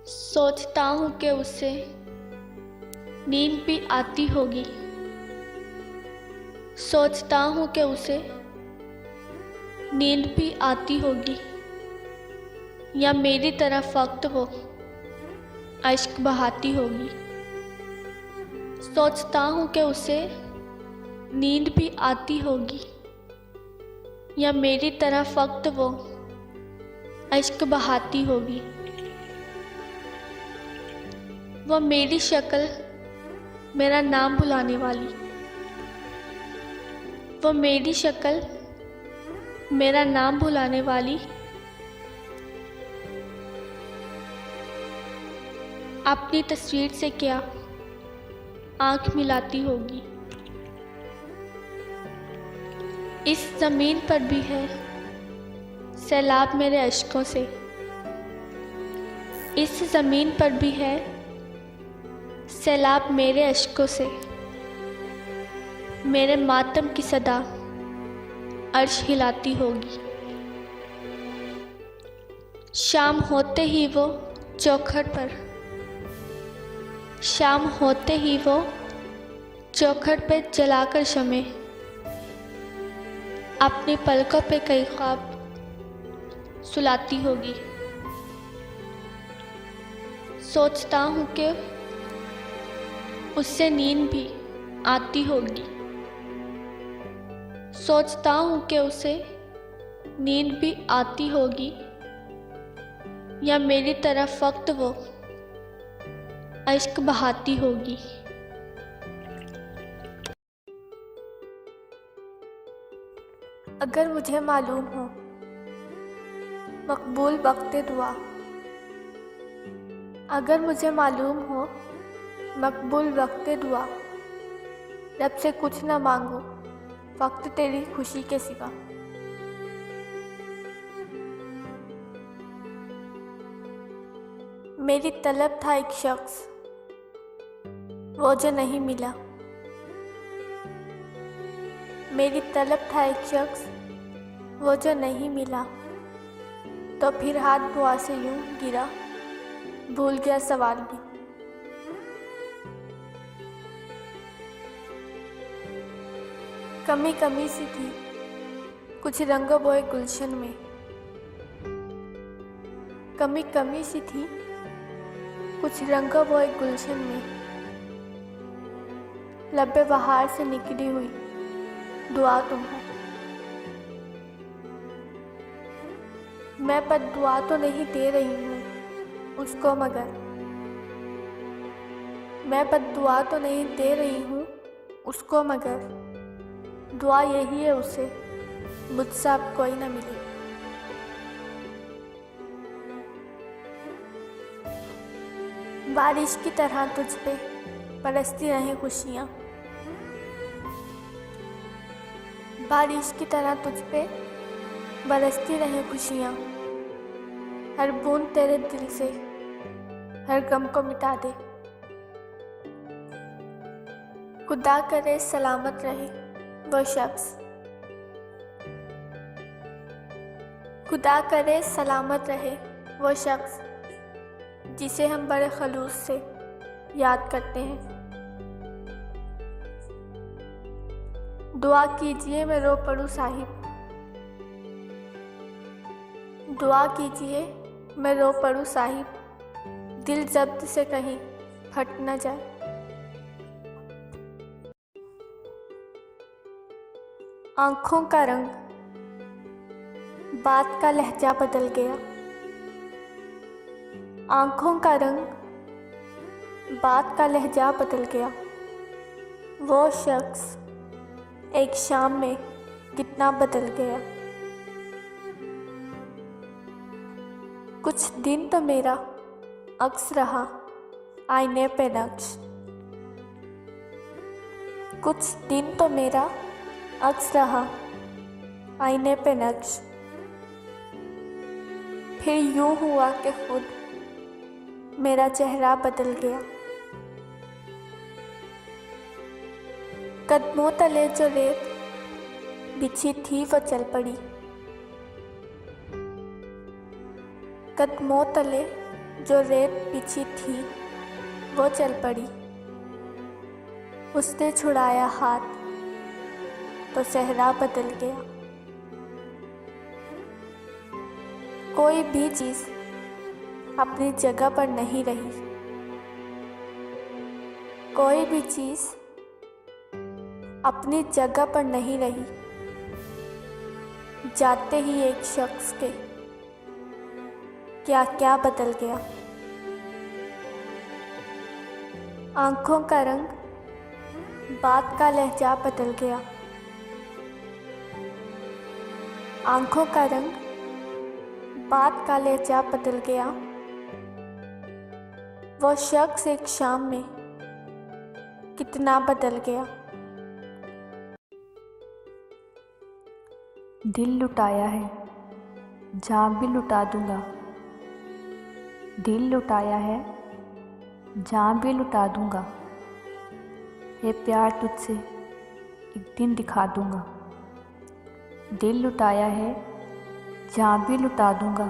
सोचता हूँ कि उसे नींद भी आती होगी। सोचता हूँ कि उसे नींद भी आती होगी, या मेरी तरफ वक्त वो अश्क बहाती होगी। सोचता हूँ कि उसे नींद भी आती होगी, या मेरी तरफ वक्त वो अश्क बहाती होगी। वो मेरी शक्ल मेरा नाम भुलाने वाली, वो मेरी शक्ल मेरा नाम भुलाने वाली अपनी तस्वीर से क्या आँख मिलाती होगी। इस ज़मीन पर भी है सैलाब मेरे अश्कों से, इस ज़मीन पर भी है सैलाब मेरे अश्कों से। मेरे मातम की सदा अर्श हिलाती होगी। शाम होते ही वो चौखट पर, शाम होते ही वो चौखट पे जलाकर शमे अपनी पलकों पे कई ख्वाब सुलाती होगी। सोचता हूँ कि उससे नींद भी आती होगी। सोचता हूँ कि उसे नींद भी आती होगी, या मेरी तरफ वक्त वो अश्क बहाती होगी। अगर मुझे मालूम हो मकबूल वक्त दुआ, अगर मुझे मालूम हो मकबूल वक्त दुआ, रब से कुछ न मांगो वक्त तेरी खुशी के सिवा। मेरी तलब था एक शख्स वो जो नहीं मिला, मेरी तलब था एक शख्स वो जो नहीं मिला, तो फिर हाथ दुआ से यूं गिरा भूल गया सवाल भी। कमी कमी सी थी कुछ रंग बोए गुलशन में, कमी कमी सी थी कुछ रंग बोए गुलशन में, लब्बे बहार से निकली हुई दुआ तुम हो। मैं बद्दुआ तो नहीं दे रही हूँ उसको, मगर मैं बद्दुआ तो नहीं दे रही हूँ उसको, मगर दुआ यही है उसे मुझसे अब कोई न मिले। बारिश की तरह तुझ पे बरसती रहें खुशियाँ, बारिश की तरह तुझ पे बरसती रहें खुशियाँ। हर बूंद तेरे दिल से हर गम को मिटा दे। खुदा करे सलामत रहे वो शख्स, खुदा करे सलामत रहे वो शख्स जिसे हम बड़े खलूस से याद करते हैं। दुआ कीजिए मैं रो पड़ूं साहिब, दुआ कीजिए मैं रो पड़ूं साहिब, दिल जब्त से कहीं फट न जाए। आँखों का रंग बात का लहजा बदल गया, आँखों का रंग बात का लहजा बदल गया। वो शख्स एक शाम में कितना बदल गया। कुछ दिन तो मेरा अक्स रहा आईने पे नक्श, कुछ दिन तो मेरा अक्स रहा आईने पे नक्श। फिर यूं हुआ कि खुद मेरा चेहरा बदल गया। कदमों तले जो रेत बिछी थी वो चल पड़ी, कदमों तले जो रेत पीछे थी वो चल पड़ी। उसने छुड़ाया हाथ तो सहरा बदल गया। कोई भी चीज़ अपनी जगह पर नहीं रही। कोई भी चीज़ अपनी जगह पर नहीं रही। जाते ही एक शख्स के क्या क्या बदल गया। आंखों का रंग, बात का लहजा बदल गया। आंखों का रंग, बात का लहजा बदल गया। वो शख्स एक शाम में कितना बदल गया। दिल लुटाया है, जान भी लुटा दूंगा। दिल लुटाया है, जान भी लुटा दूंगा। ये प्यार तुझसे एक दिन दिखा दूंगा। दिल लुटाया है, जान भी लुटा दूंगा।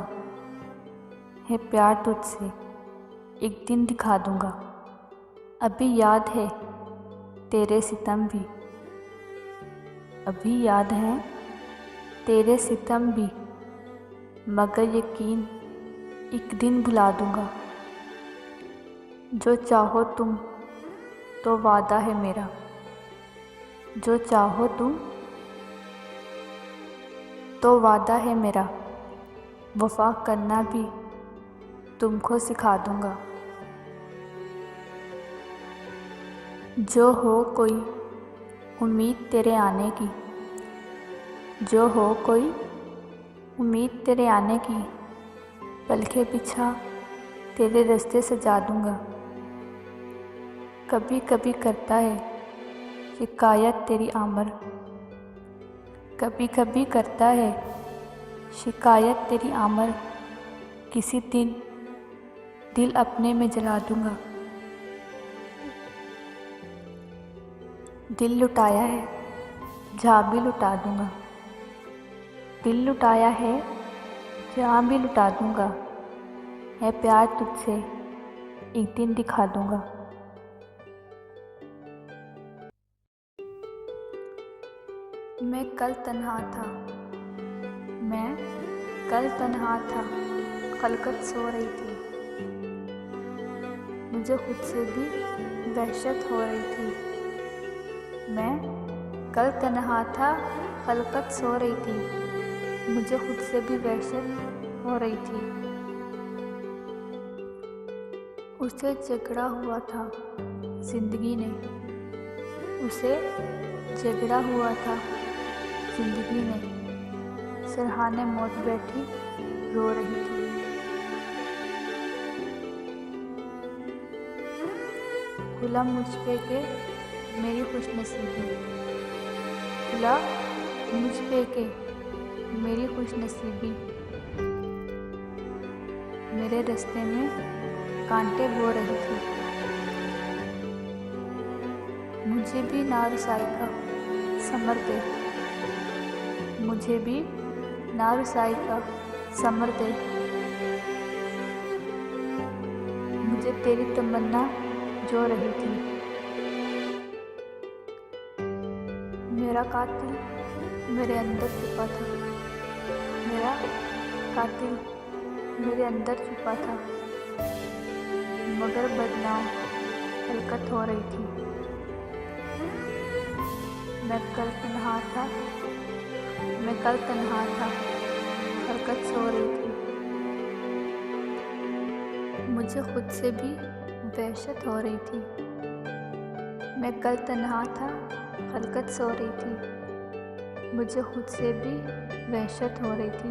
ये प्यार तुझसे एक दिन दिखा दूंगा। अभी याद है तेरे सितम भी, अभी याद है तेरे सितम भी, मगर यकीन एक दिन भुला दूंगा। जो चाहो तुम तो वादा है मेरा, जो चाहो तुम तो वादा है मेरा। वफा करना भी तुमको सिखा दूंगा। जो हो कोई उम्मीद तेरे आने की, जो हो कोई उम्मीद तेरे आने की, पलके बिछा तेरे रास्ते सजा दूंगा। कभी कभी करता है शिकायत तेरी आमर, कभी कभी करता है शिकायत तेरी आमर। किसी दिन दिल अपने में जला दूंगा। दिल लुटाया है, जान भी लुटा दूंगा। दिल लुटाया है, जान भी लुटा दूंगा। है प्यार तुझसे एक दिन दिखा दूंगा। मैं कल तन्हा था, मैं कल तन्हा था, खलकत सो रही थी। मुझे खुद से भी वहशत हो रही थी। मैं कल तन्हा था, खलकत सो रही थी। मुझे खुद से भी वहशत हो रही थी। उसे झगड़ा हुआ था जिंदगी ने, उसे झगड़ा हुआ था जिंदगी ने। सरहाने मौत बैठी रो रही थी। खुला मुझ पे के मेरी खुशनसीबी, खुला मुझ पे के मेरी खुशनसीबी। मेरे रास्ते में कांटे बो रही थी। मुझे भी नारुसाई का समर दे, मुझे भी नारुसाई का समर दे। मुझे तेरी तमन्ना जो रही थी। मेरा कातिल मेरे अंदर छुपा था, मेरा कातिल मेरे अंदर छुपा था, मगर बदनाम हरकत हो रही थी। मैं कल तन्हा था, मैं कल तन्हा था, हरकत सो रही थी। मुझे खुद से भी वहशत हो रही थी। मैं कल तन्हा था, हरकत सो रही थी। मुझे खुद से भी वहशत हो रही थी।